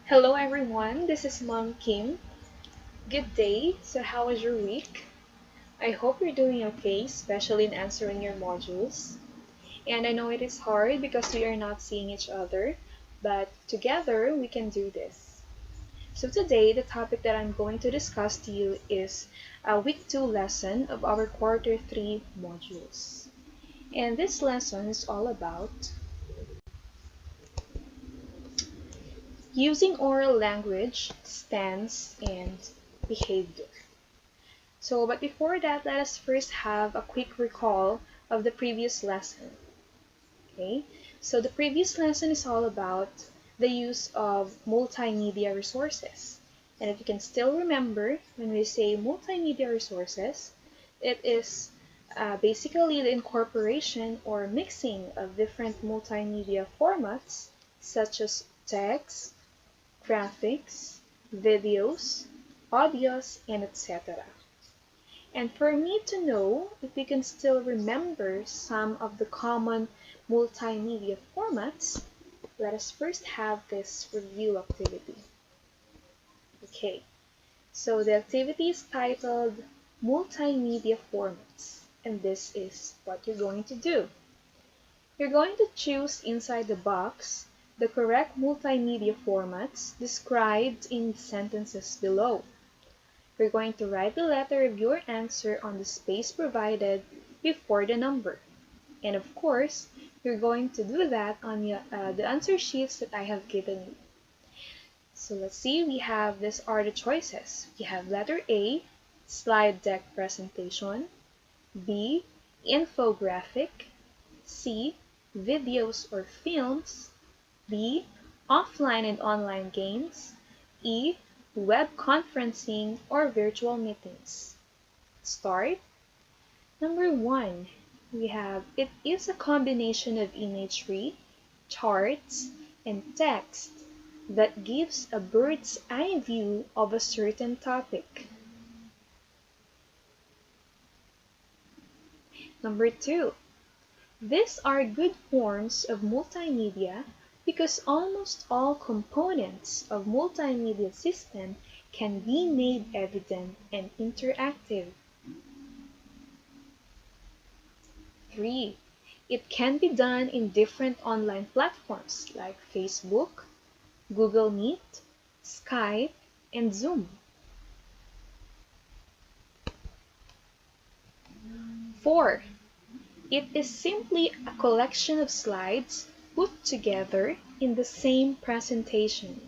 Hello everyone, this is Mom Kim. Good day. So how was your week? I hope you're doing okay, especially in answering your modules. And I know it is hard because we are not seeing each other, but together we can do this. So today the topic that I'm going to discuss to you is a week 2 lesson of our quarter 3 modules. And this lesson is all about using oral language, stance, and behavior. But before that, let us first have a quick recall of the previous lesson. Okay, so the previous lesson is all about the use of multimedia resources. And if you can still remember, when we say multimedia resources, it is basically the incorporation or mixing of different multimedia formats such as text, graphics, videos, audios, and etc. And for me to know if we can still remember some of the common multimedia formats, let us first have this review activity. Okay, so the activity is titled Multimedia Formats, and this is what you're going to do. You're going to choose inside the box the correct multimedia formats described in the sentences below. You're going to write the letter of your answer on the space provided before the number. And of course, you're going to do that on the answer sheets that I have given you. So let's see, we have these are the choices. We have letter A, slide deck presentation, B, infographic, C, videos or films, D, offline and online games, E, web conferencing or virtual meetings. Start. Number 1, we have it is a combination of imagery, charts, and text that gives a bird's eye view of a certain topic. Number 2, these are good forms of multimedia because almost all components of multimedia system can be made evident and interactive. 3. It can be done in different online platforms like Facebook, Google Meet, Skype, and Zoom. 4. It is simply a collection of slides put together in the same presentation.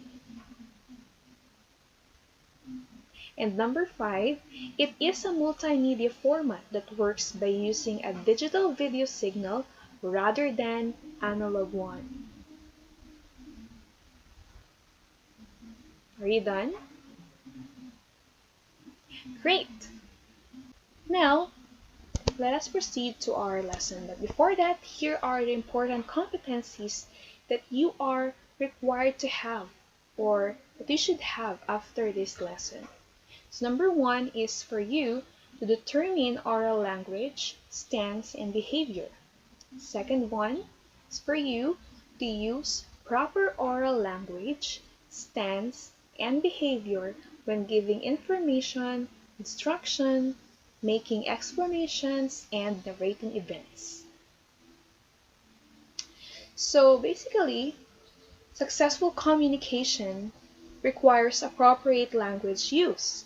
And number 5, it is a multimedia format that works by using a digital video signal rather than analog one. Are you done? Great! Now, let us proceed to our lesson. But before that, here are the important competencies that you are required to have or that you should have after this lesson. So number 1 is for you to determine oral language, stance, and behavior. Second one is for you to use proper oral language, stance, and behavior when giving information, instruction, making explanations, and narrating events. So basically, successful communication requires appropriate language use.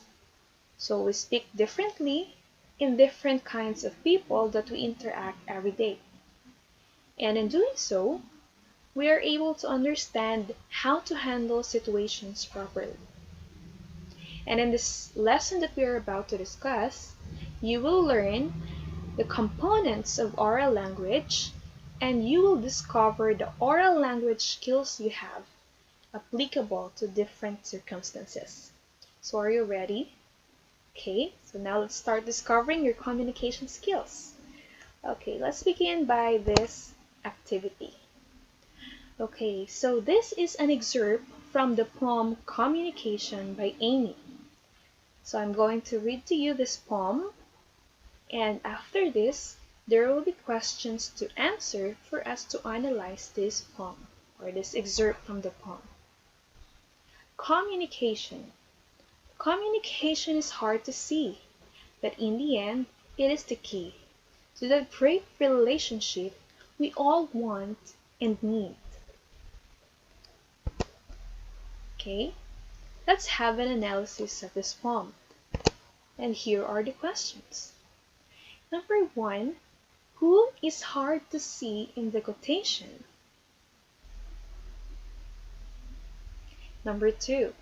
So we speak differently in different kinds of people that we interact every day. And in doing so, we are able to understand how to handle situations properly. And in this lesson that we are about to discuss, you will learn the components of oral language and you will discover the oral language skills you have applicable to different circumstances. So are you ready? Okay, so now let's start discovering your communication skills. Okay, let's begin by this activity. Okay, so this is an excerpt from the poem Communication by Amy. So I'm going to read to you this poem, and after this, there will be questions to answer for us to analyze this poem or this excerpt from the poem. Communication. Communication is hard to see, but in the end, it is the key to that great relationship we all want and need. Okay, let's have an analysis of this poem. And here are the questions. Number 1, who is hard to see in the quotation? Number 2,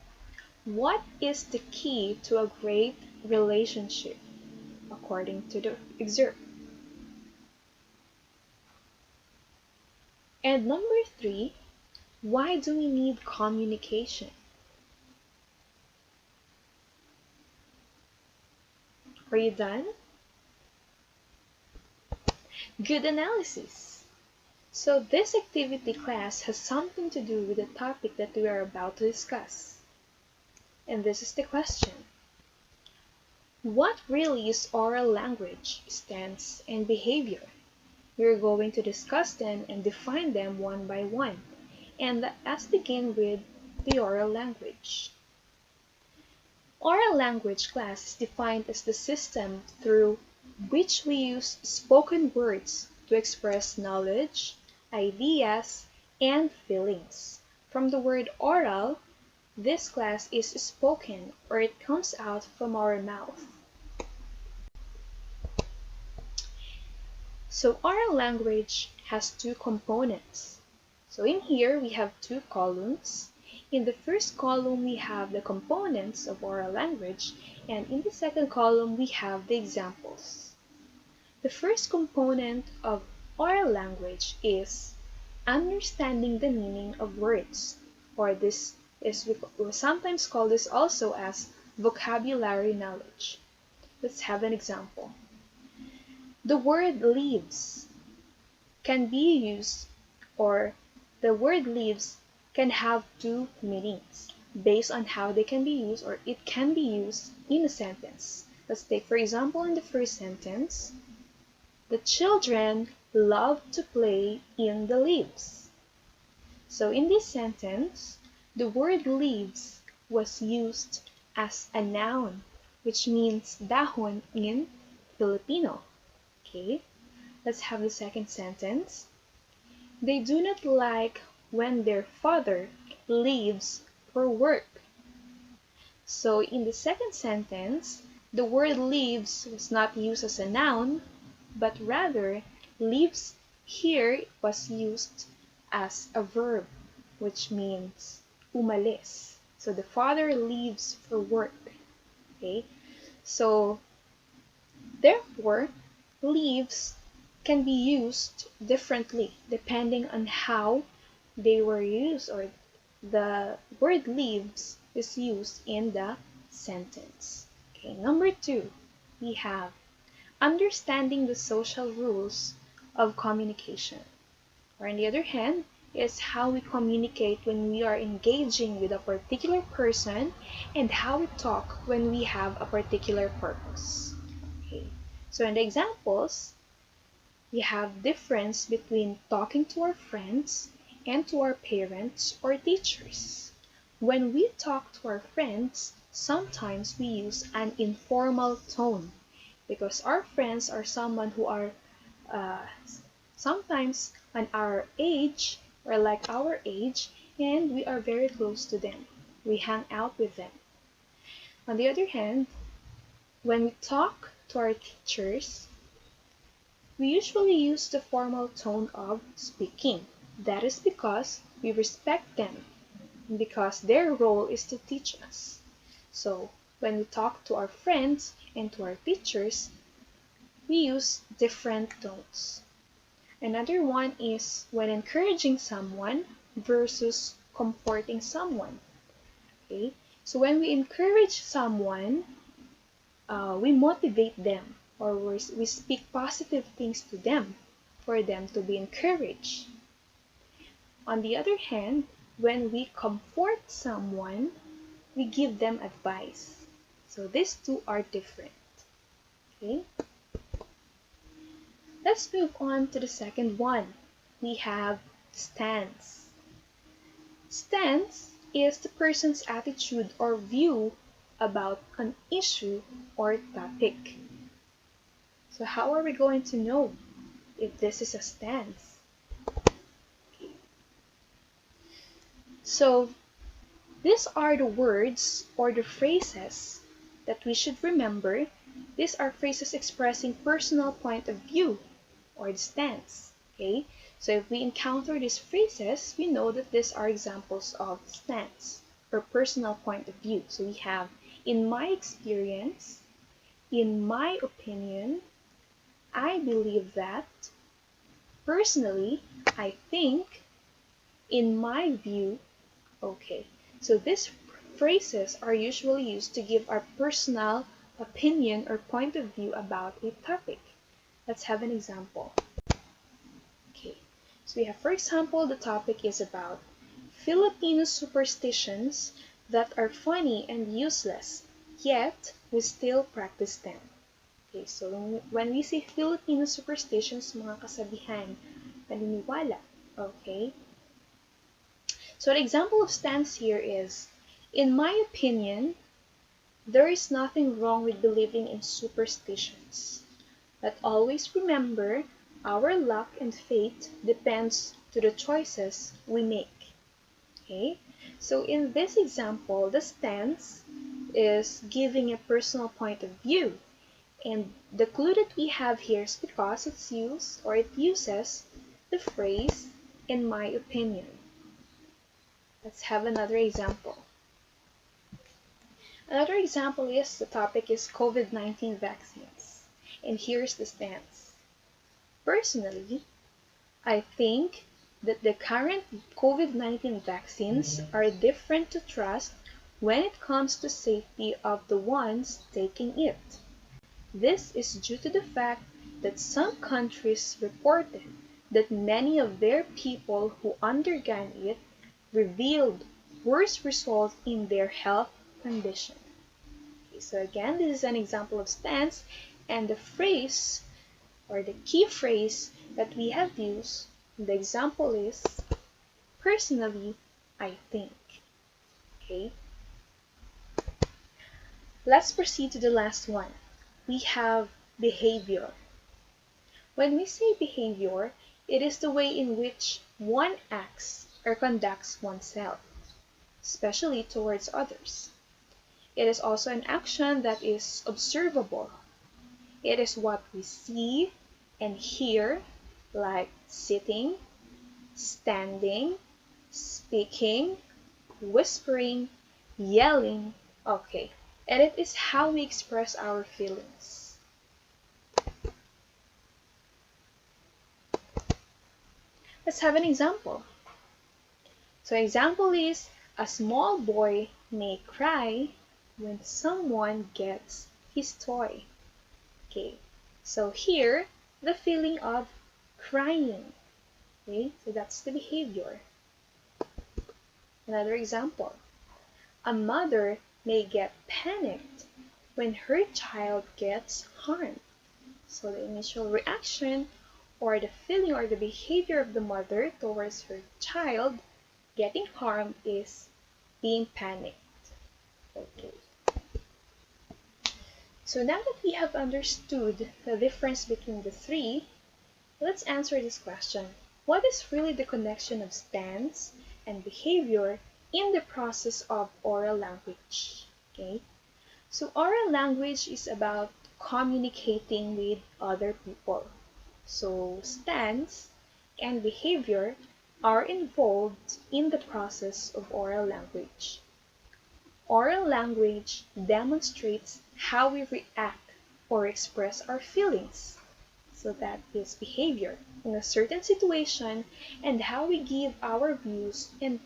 what is the key to a great relationship according to the excerpt? And number 3, why do we need communication? Are you done? Good analysis. So this activity class has something to do with the topic that we are about to discuss. And this is the question. What really is oral language, stance, and behavior? We're going to discuss them and define them one by one. And let's begin with the oral language. Oral language class is defined as the system through which we use spoken words to express knowledge, ideas, and feelings. From the word oral, this class is spoken or it comes out from our mouth. So oral language has two components. So in here we have two columns. In the first column we have the components of oral language, and in the second column we have the examples. The first component of oral language is understanding the meaning of words, or this is we sometimes call this also as vocabulary knowledge. Let's have an example. The word leaves can be used, or the word leaves can have two meanings based on how they can be used, or it can be used in a sentence. Let's take for example in the first sentence, the children love to play in the leaves. So in this sentence, the word leaves was used as a noun, which means dahon in Filipino. Okay, let's have the second sentence. They do not like when their father leaves for work. So in the second sentence, the word leaves was not used as a noun, but rather leaves here was used as a verb, which means umalis. So the father leaves for work. Okay, so therefore, leaves can be used differently depending on how they were used, or the word leaves is used in the sentence. Okay, number 2, we have understanding the social rules of communication. Or on the other hand, is how we communicate when we are engaging with a particular person and how we talk when we have a particular purpose. Okay. So in the examples, we have difference between talking to our friends and to our parents or teachers. When we talk to our friends, sometimes we use an informal tone because our friends are someone who are uh, sometimes on our age or like our age, and we are very close to them. We hang out with them. On the other hand, when we talk to our teachers, we usually use the formal tone of speaking. That is because we respect them and because their role is to teach us. So when we talk to our friends and to our teachers, we use different tones. Another one is when encouraging someone versus comforting someone. Okay? So when we encourage someone, we motivate them, or we speak positive things to them for them to be encouraged. On the other hand, when we comfort someone, we give them advice. So these two are different. Okay? Let's move on to the second one. We have stance. Stance is the person's attitude or view about an issue or topic. So how are we going to know if this is a stance? So these are the words or the phrases that we should remember. These are phrases expressing personal point of view or the stance. Okay? So if we encounter these phrases, we know that these are examples of stance or personal point of view. So we have in my experience, in my opinion, I believe that, personally, I think, in my view. Okay, so these phrases are usually used to give our personal opinion or point of view about a topic. Let's have an example. Okay, so we have, for example, the topic is about Filipino superstitions that are funny and useless, yet we still practice them. Okay, so when we say Filipino superstitions, mga kasabihan, paniniwala. Okay, so the example of stance here is, in my opinion, there is nothing wrong with believing in superstitions. But always remember, our luck and fate depends to the choices we make. Okay? So in this example, the stance is giving a personal point of view. And the clue that we have here is because it uses the phrase, in my opinion. Let's have another example. Another example is the topic is COVID-19 vaccines. And here's the stance. Personally, I think that the current COVID-19 vaccines are different to trust when it comes to safety of the ones taking it. This is due to the fact that some countries reported that many of their people who undergone it revealed worse results in their health condition. Okay, so again, this is an example of stance, and the phrase or the key phrase that we have used in the example is, personally, I think. Okay. Let's proceed to the last one. We have behavior. When we say behavior, it is the way in which one acts or conducts oneself, especially towards others. It is also an action that is observable. It is what we see and hear, like sitting, standing, speaking, whispering, yelling. Okay, and it is how we express our feelings. Let's have an example. So example is, a small boy may cry when someone gets his toy. Okay, so here, the feeling of crying. Okay, so that's the behavior. Another example. A mother may get panicked when her child gets harmed. So the initial reaction or the feeling or the behavior of the mother towards her child getting harmed is being panicked. Okay. So now that we have understood the difference between the three, let's answer this question. What is really the connection of stance and behavior in the process of oral language? Okay. So oral language is about communicating with other people. So stance and behavior are involved in the process of oral language. Oral language demonstrates how we react or express our feelings. So that is behavior in a certain situation, and how we give our views and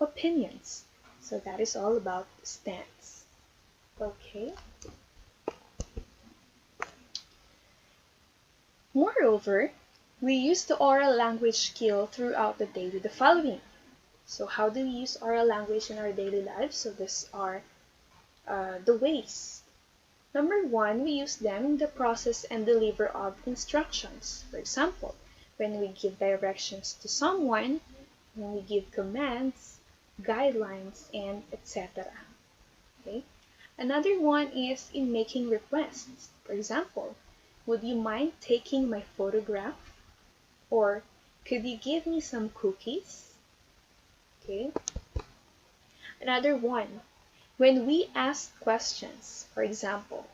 opinions. So that is all about stance. Okay. Moreover, we use the oral language skill throughout the day with the following. So how do we use oral language in our daily lives? So these are the ways. Number one, we use them in the process and deliver of instructions. For example, when we give directions to someone, when we give commands, guidelines, and etc. Okay? Another one is in making requests. For example, would you mind taking my photograph? Or could you give me some cookies? Okay. Another one, when we ask questions, for example,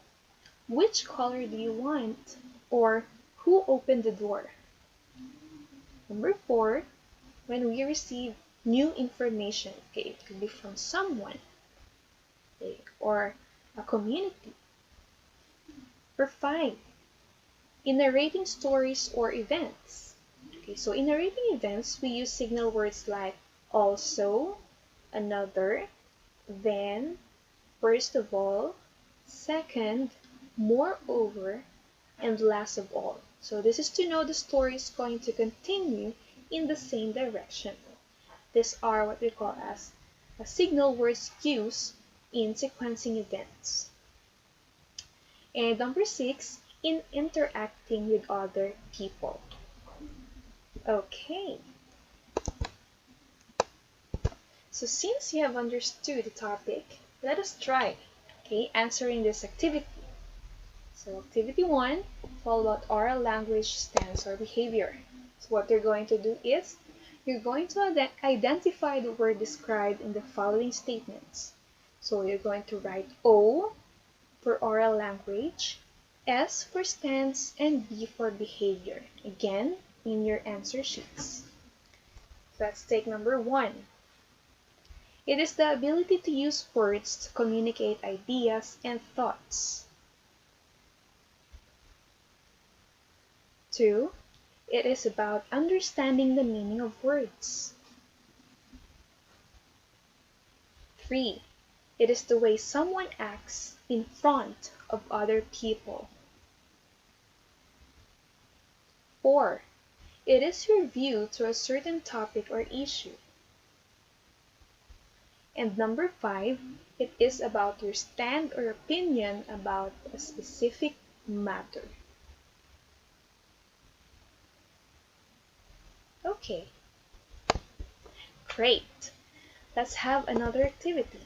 which color do you want? Or who opened the door? Number 4, when we receive new information, okay, it could be from someone, okay, or a community. Number 5, in narrating stories or events. Okay, so in narrating events, we use signal words like also, another, then, first of all, second, moreover, and last of all. So this is to know the story is going to continue in the same direction. These are what we call as a signal words used in sequencing events. And number 6, in interacting with other people. Okay, so since you have understood the topic, let us try, okay, answering this activity. So activity 1 is all about oral language, stance, or behavior. So what you're going to do is, you're going to identify the word described in the following statements. So you're going to write O for oral language, S for stance, and B for behavior. Again, in your answer sheets. So let's take number 1. It is the ability to use words to communicate ideas and thoughts. 2. It is about understanding the meaning of words. 3. It is the way someone acts in front of other people. 4. It is your view to a certain topic or issue. And number 5, it is about your stand or opinion about a specific matter. Okay, great. Let's have another activity.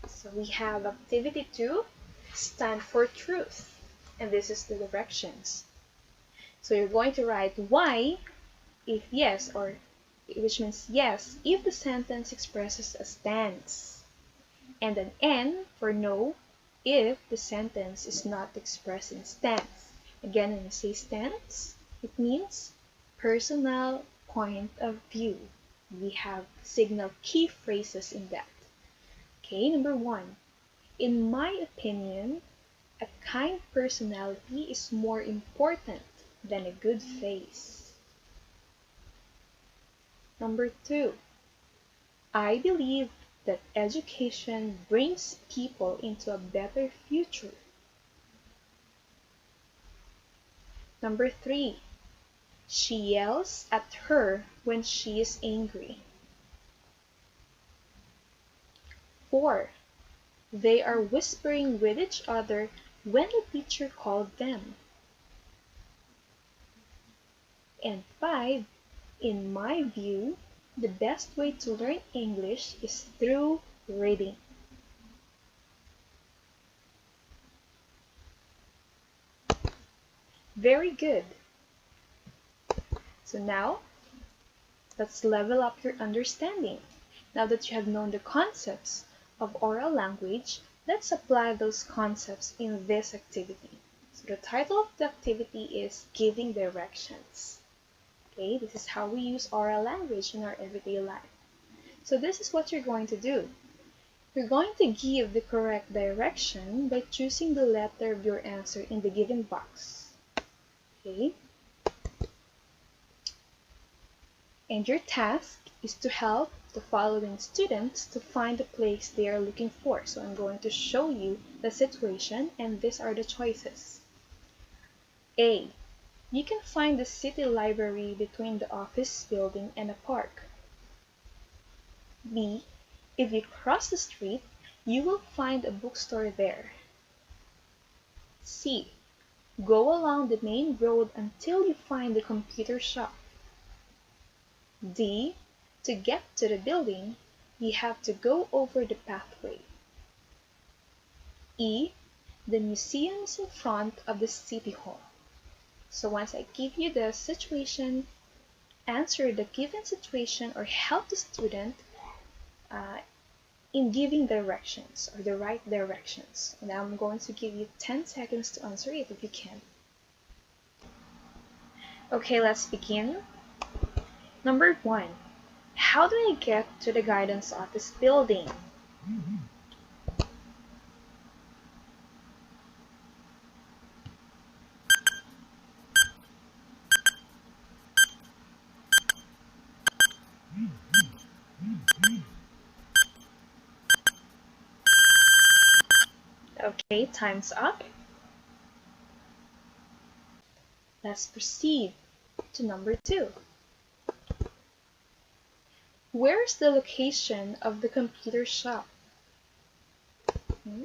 So we have activity 2, stand for truth. And this is the directions. So you're going to write Y if yes, or which means yes if the sentence expresses a stance. And an N for no if the sentence is not expressing stance. Again, when you say stance, it means personal point of view. We have signal key phrases in that. Okay, number 1. In my opinion, a kind personality is more important than a good face. Number 2. I believe that education brings people into a better future. Number 3. She yells at her when she is angry. 4. They are whispering with each other when the teacher called them. And 5. In my view, the best way to learn English is through reading. Very good. So now, let's level up your understanding. Now that you have known the concepts of oral language, let's apply those concepts in this activity. So the title of the activity is Giving Directions. Okay, this is how we use oral language in our everyday life. So this is what you're going to do. You're going to give the correct direction by choosing the letter of your answer in the given box. Okay? And your task is to help the following students to find the place they are looking for. So I'm going to show you the situation, and these are the choices. A. You can find the city library between the office building and a park. B. If you cross the street, you will find a bookstore there. C. Go along the main road until you find the computer shop. D. To get to the building, you have to go over the pathway. E. The museum is in front of the city hall. So once I give you the situation, answer the given situation or help the student uh, in giving directions or the right directions. And I'm going to give you 10 seconds to answer it if you can. Okay, let's begin. Number 1. How do I get to the guidance office building? Okay, time's up. Let's proceed to number 2. Where's the location of the computer shop? Hmm?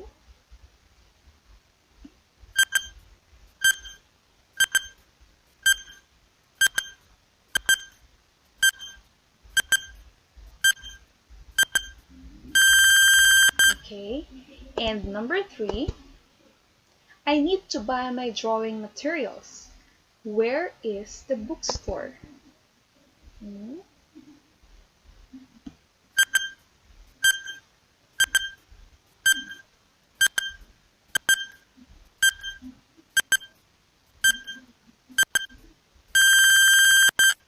Okay, and number 3, I need to buy my drawing materials. Where is the bookstore? Hmm?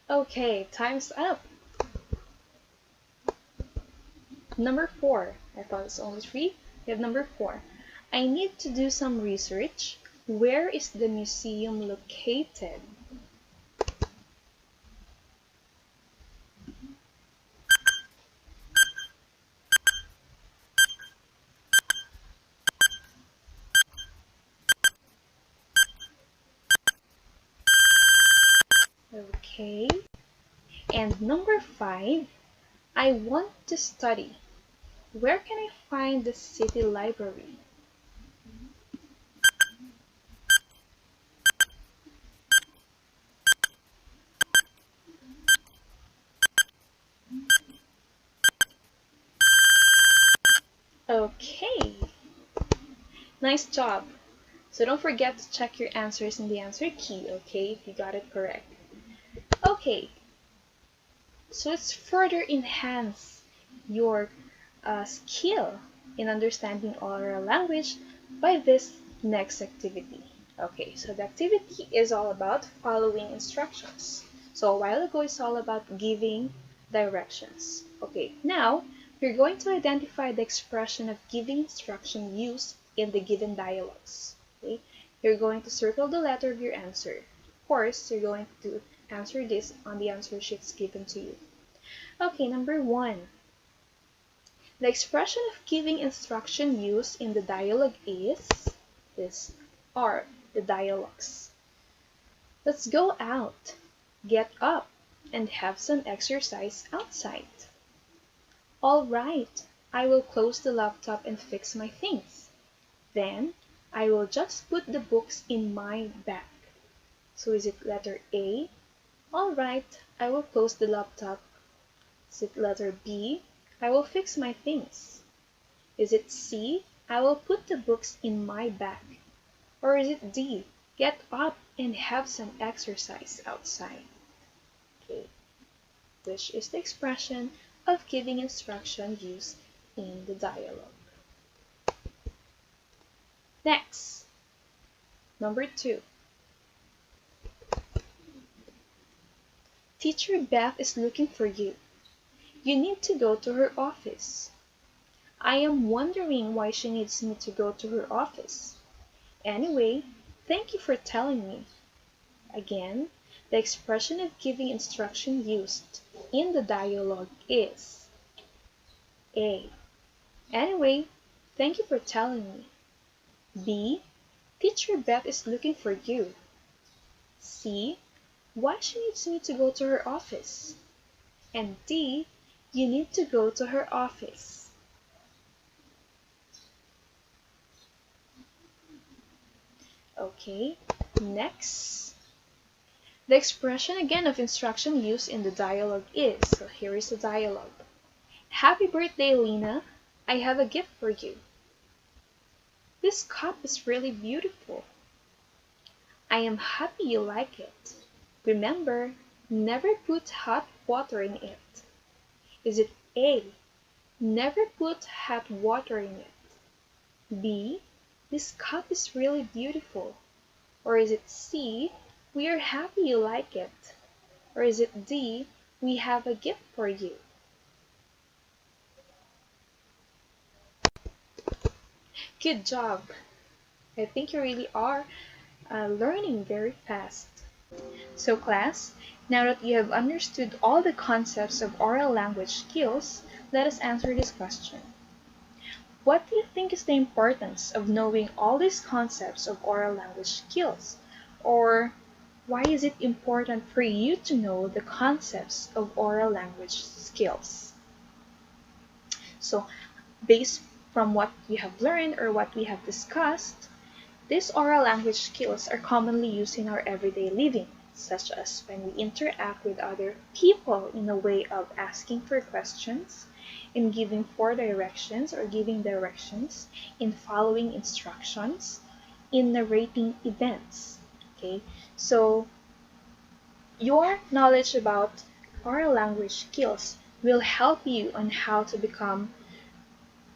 Okay, time's up. Number 4. I thought it's only 3. We have number 4. I need to do some research. Where is the museum located? Okay. And number 5. I want to study. Where can I find the city library? Okay. Nice job. So don't forget to check your answers in the answer key, okay, if you got it correct. Okay, so let's further enhance your skill in understanding oral language by this next activity. Okay, so the activity is all about following instructions. So a while ago it's all about giving directions. Okay, now we're going to identify the expression of giving instruction used in the given dialogues. Okay, you're going to circle the letter of your answer. Of course, you're going to answer this on the answer sheets given to you. Okay, number 1. The expression of giving instruction used in the dialogue is this are the dialogues. Let's go out, get up, and have some exercise outside. All right, I will close the laptop and fix my things. Then I will just put the books in my bag. So is it letter A? All right, I will close the laptop. Is it letter B? I will fix my things. Is it C? I will put the books in my bag. Or is it D? Get up and have some exercise outside. Okay. Which is the expression of giving instruction used in the dialogue. Next, number 2. Teacher Beth is looking for you. You need to go to her office. I am wondering why she needs me to go to her office. Anyway, thank you for telling me. Again, the expression of giving instruction used in the dialogue is A. Anyway, thank you for telling me. B. Teacher Beth is looking for you. C. Why she needs me to go to her office. And D. You need to go to her office. Okay, next. The expression again of instruction used in the dialogue is, so here is the dialogue. Happy birthday, Lena. I have a gift for you. This cup is really beautiful. I am happy you like it. Remember, never put hot water in it. Is it A? Never put hot water in it. B. This cup is really beautiful. Or is it C? We are happy you like it. Or is it D? We have a gift for you. Good job. I think you really are learning very fast. So class, now that you have understood all the concepts of oral language skills, let us answer this question. What do you think is the importance of knowing all these concepts of oral language skills? Or why is it important for you to know the concepts of oral language skills? So based from what you have learned or what we have discussed, these oral language skills are commonly used in our everyday living, such as when we interact with other people in a way of asking for questions, in giving for directions or giving directions, in following instructions, in narrating events. Okay, so your knowledge about oral language skills will help you on how to become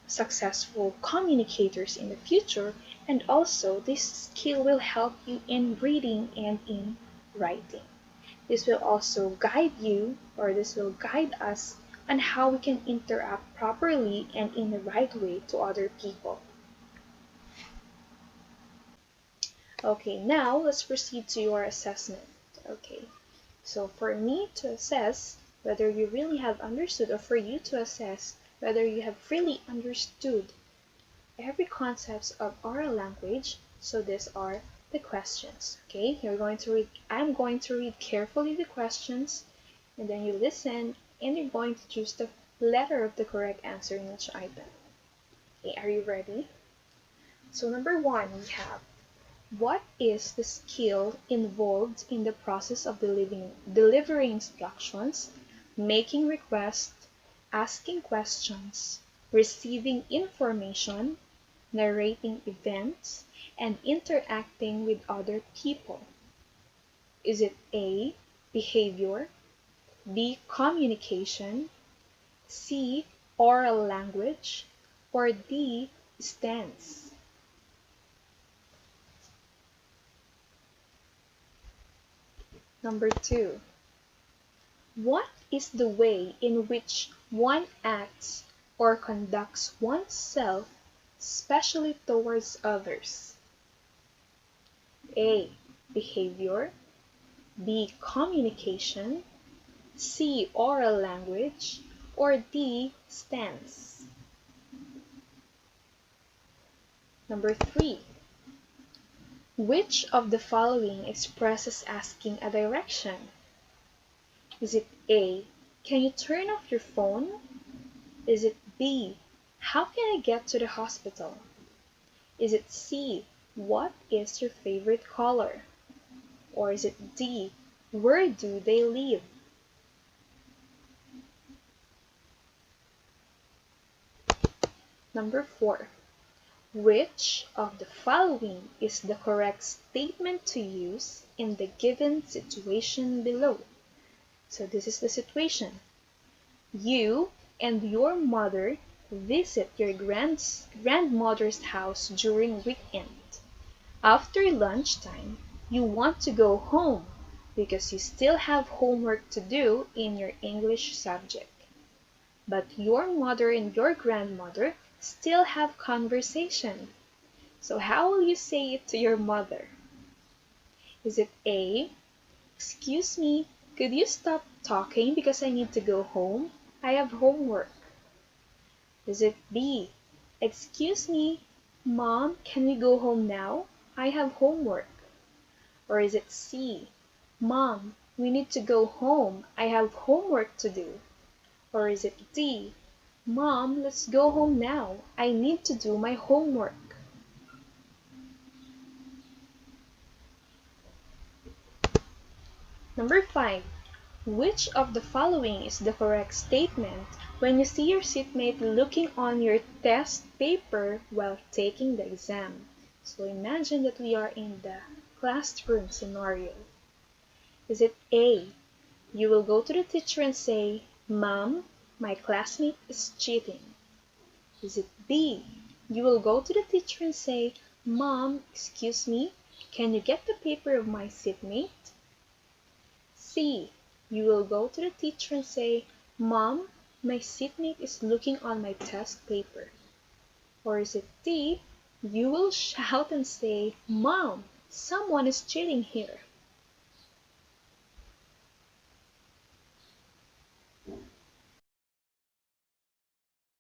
successful communicators in the future, and also this skill will help you in reading and in writing. This will also guide you, or this will guide us on how we can interact properly and in the right way to other people. Okay, now let's proceed to your assessment. Okay, so for me to assess whether you really have understood, or for you to assess whether you have really understood every concepts of oral language, so these are the questions. Okay, I'm going to read carefully the questions, and then you listen and you're going to choose the letter of the correct answer in each item. Okay, are you ready? So number 1, we have, what is the skill involved in the process of delivering instructions, making requests, asking questions, receiving information, narrating events, and interacting with other people? Is it A, behavior, B, communication, C, oral language, or D, stance? Number 2, what is the way in which one acts or conducts oneself, especially towards others? A, behavior, B, communication, C, oral language, or D, stance? Number 3, which of the following expresses asking a direction? Is it A, can you turn off your phone? Is it B, how can I get to the hospital? Is it C, what is your favorite color? Or is it D, where do they live? Number 4, which of the following is the correct statement to use in the given situation below? So this is the situation. You and your mother visit your grandmother's house during weekend. After lunchtime, you want to go home because you still have homework to do in your English subject. But your mother and your grandmother still have conversation. So how will you say it to your mother? Is it A, excuse me, could you stop talking because I need to go home? I have homework. Is it B, excuse me, Mom, can we go home now? I have homework. Or is it C, Mom, we need to go home. I have homework to do. Or is it D, Mom, let's go home now. I need to do my homework. Number 5. Which of the following is the correct statement when you see your seatmate looking on your test paper while taking the exam? So imagine that we are in the classroom scenario. Is it A, you will go to the teacher and say, "Mom, my classmate is cheating"? Is it B, you will go to the teacher and say, "Mom, excuse me, can you get the paper of my seatmate"? C, you will go to the teacher and say, "Mom, my seatmate is looking on my test paper"? Or is it D, you will shout and say, "Mom, someone is cheating here"?